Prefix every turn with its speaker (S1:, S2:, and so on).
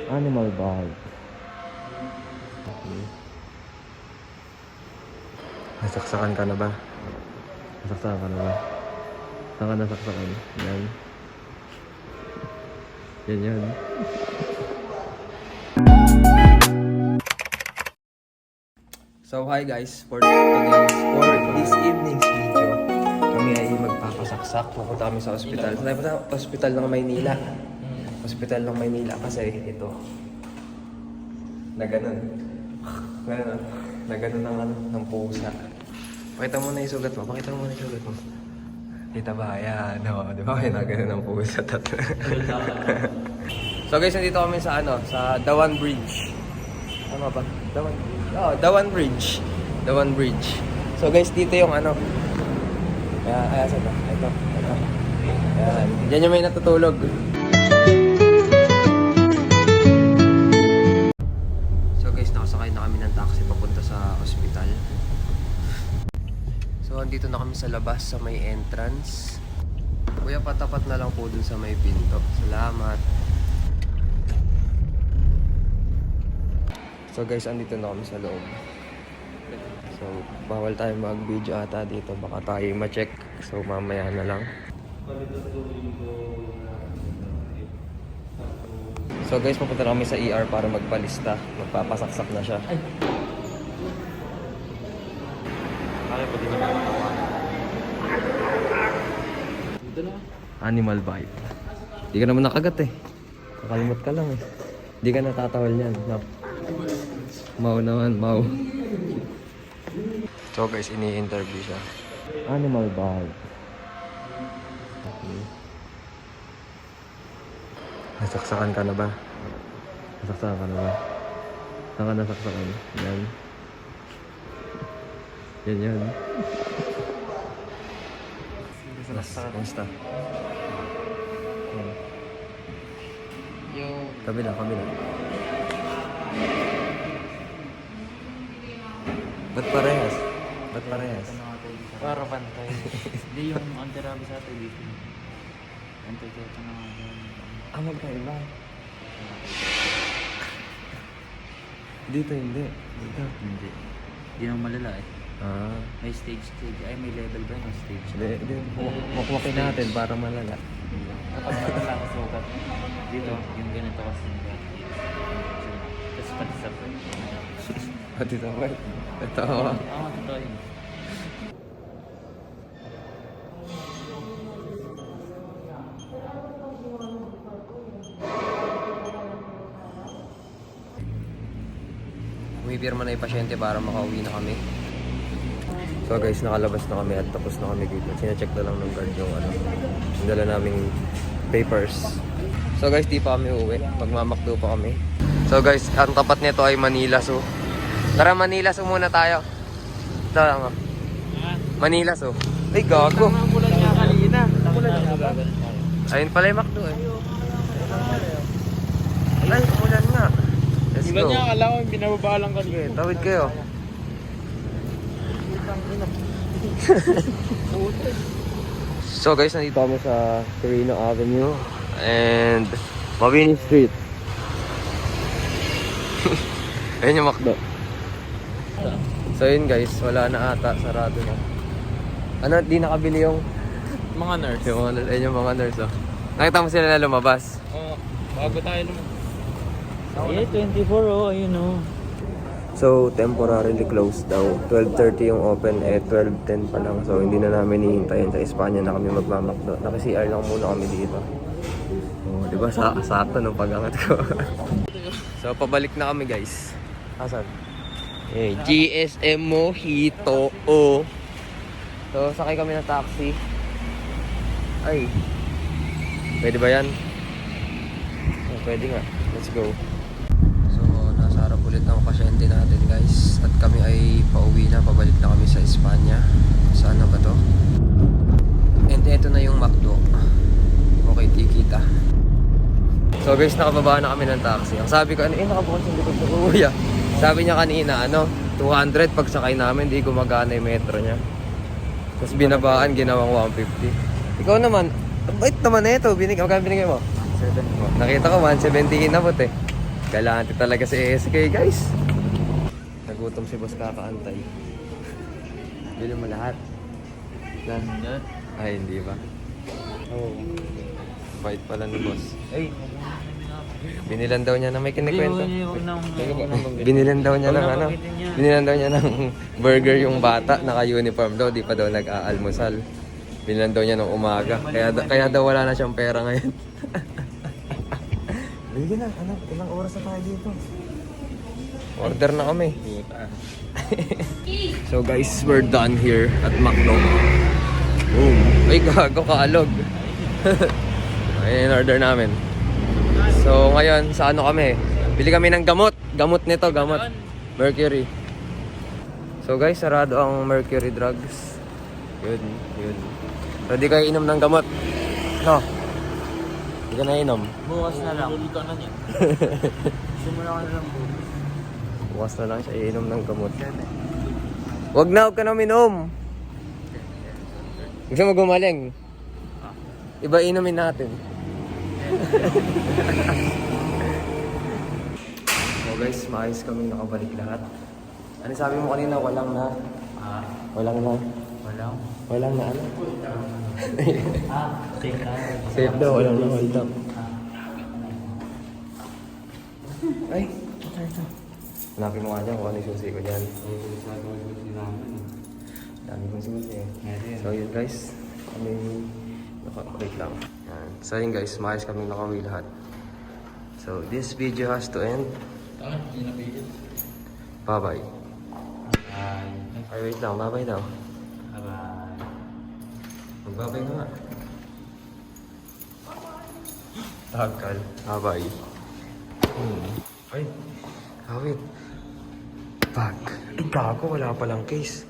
S1: Animal bag. Okay. Nasaksakan ka na ba? Nasaksakan ka na ba? Saan ka nasaksakan? Yan. Yan. So hi guys, for this evening's video, kami ay magpapasaksak. Pupunta kami sa ospital. Sa ospital ng Maynila. Ospital ng Maynila kasi ito. Na ganun. Na ganun ng pusa. Pakita mo na yung sugat mo. Kita ba? Ayan. No, di ba? May na ganun ng pusa. So guys, nandito kami sa sa Dawan Bridge. Tama ba? Dawan Bridge. Oh, Dawan Bridge. Dawan Bridge. So guys, dito yung Ayan, saan ba? Ito. Ayan. Diyan yung may natutulog. So guys, nakasakay na kami ng taxi papunta sa ospital. So andito na kami sa labas sa may entrance. Kuya, patapat na lang po dun sa may pinto. Salamat. So guys, andito na kami sa loob. So, bawal tayo mag-video ata dito. Baka tayo ma-check. So, mamaya na lang. So guys, papunta na kami sa ER para magpalista. Magpapasaksak na siya. Animal bite. Di ka naman nakagat eh. Nakalimot ka lang eh. Di ka natatawal yan. Mau naman, mau. So guys, ini-interview siya. Animal bite. Okay. Nasaksakan ka na ba? Nasaksakan ka na ba? Saan ka nasaksakan? Yan. Yan. Kamusta? Kabila. Ba't parehas?
S2: Para pantay. Hindi yung anti-rabies sa atin dito. Anti-tetanus na nga.
S1: Magkaiba. Dito hindi.
S2: Hindi naman malala eh. May stage. Ay, may level ba yung stage?
S1: Hindi. Mukwakin natin para malala.
S2: Kapag malala ang sugat. Dito, yung ganito kasi nila. Tapos pati sa friend.
S1: Pati sa friend. Ito.
S2: Totoo yun.
S1: Umipirma na yung pasyente para makauwi na kami. So guys, nakalabas na kami at tapos na kami dito. Sina-check na lang ng guard yung yung dala naming papers. So guys, di pa kami uuwi. Magmamakdo pa kami. So guys, ang tapat nito ay Manila Zoo. Tara, Manila Zoo muna tayo. Ito lang Manila Zoo. Ay, gago.
S2: Namulan niya kanina.
S1: Ayun pala yung McDo eh. Ay, umulan nga. Let's go.
S2: Iba niya, akala ko binababa lang kanina.
S1: Okay, tawid kayo. So guys, nandito kami sa Quirino Avenue and Mabini Street. Ayun yung McDo. So yun guys, wala na ata, sarado na. Di nakabili yung
S2: Mga nurse.
S1: yung mga nurse, ayun yung mga nurse oh. Nakita mo sila na lumabas.
S2: Oo, bago tayo naman. 24 ayun oh.
S1: So, temporarily closed daw. 12:30 yung open, 12:10 pa lang. So, hindi na namin hihintayin. Sa Espanya na kami magmamakdo. Naka-CR lang muna kami dito. Oh, di ba? Sakto nung pag-angat ko. So, pabalik na kami, guys. Asan? GSM Mojito. Oh. So, sakay kami ng taxi. Ay. Pwede ba yan? Oh, pwede nga. Let's go. Harap ulit ng pasyente natin guys. At kami ay pauwi na. Pabalik na kami sa Espanya. Sana ba to? And eto na yung McDo. Okay, tikita. So guys, nakababa na kami ng taxi. Ang sabi ko, nakabukas yung likod ko kuya. Sabi niya kanina, 200 pag sakay namin, di gumagana yung metro niya. Tapos binabaan, ginawang 150. Ikaw naman, bait naman na ito. Magkano binigay mo?
S2: 7.
S1: Nakita ko, 170 inabot eh. Galante talaga si SK, guys. Nagutom si boss kakaantay. Bili mo lahat.
S2: Lahat.
S1: Ay, hindi ba?
S2: Oo.
S1: Bait pala ni boss. Ay, binilan daw niya na may kinikwento. Binilan daw niya ng ano? Binilan daw niya ng burger yung bata, naka-uniform daw, di pa daw nag-aalmusal. Binilan daw niya ng umaga, kaya daw wala na siyang pera ngayon. Bigyan na, anak, ilang oras na tayo dito. Order na kami. So guys, we're done here at McDo. Boom. Ay, gago, kaalog. Ayun, order namin. So ngayon, sa ano kami? Bili kami ng gamot. Gamot nito, gamot. Mercury. So guys, sarado ang Mercury Drugs. Yun, yun. So di kayo inom ng gamot. No. Di ka na inom.
S2: Bukas na lang. Ito na niya. Simula ka na lang bukas.
S1: Bukas na lang siya iinom ng gamot. Wag na, huwag ka na uminom. Gusto mo gumaling? Iba inumin natin. So guys, maayos kami nakabalik lahat. Ano sabi mo kanina? Walang na? Walang na? Walang na ano?
S2: Safe na.
S1: Safe daw, walang na hold up. Ay, ito. Hanapin mo nga dyan kung ano yung susi ko dyan. Dami kong susi eh. So yun guys, kami wait lang. Yan. So yun guys, maayos kami nakauwi lahat. So this video has to end. Bye-bye. Ay wait lang, bye-bye daw.
S2: Bye-bye.
S1: Mag-bye-bye ka nga. Tagal. Bye-bye. Ay, wait. Bag. Ay, gago, wala palang case.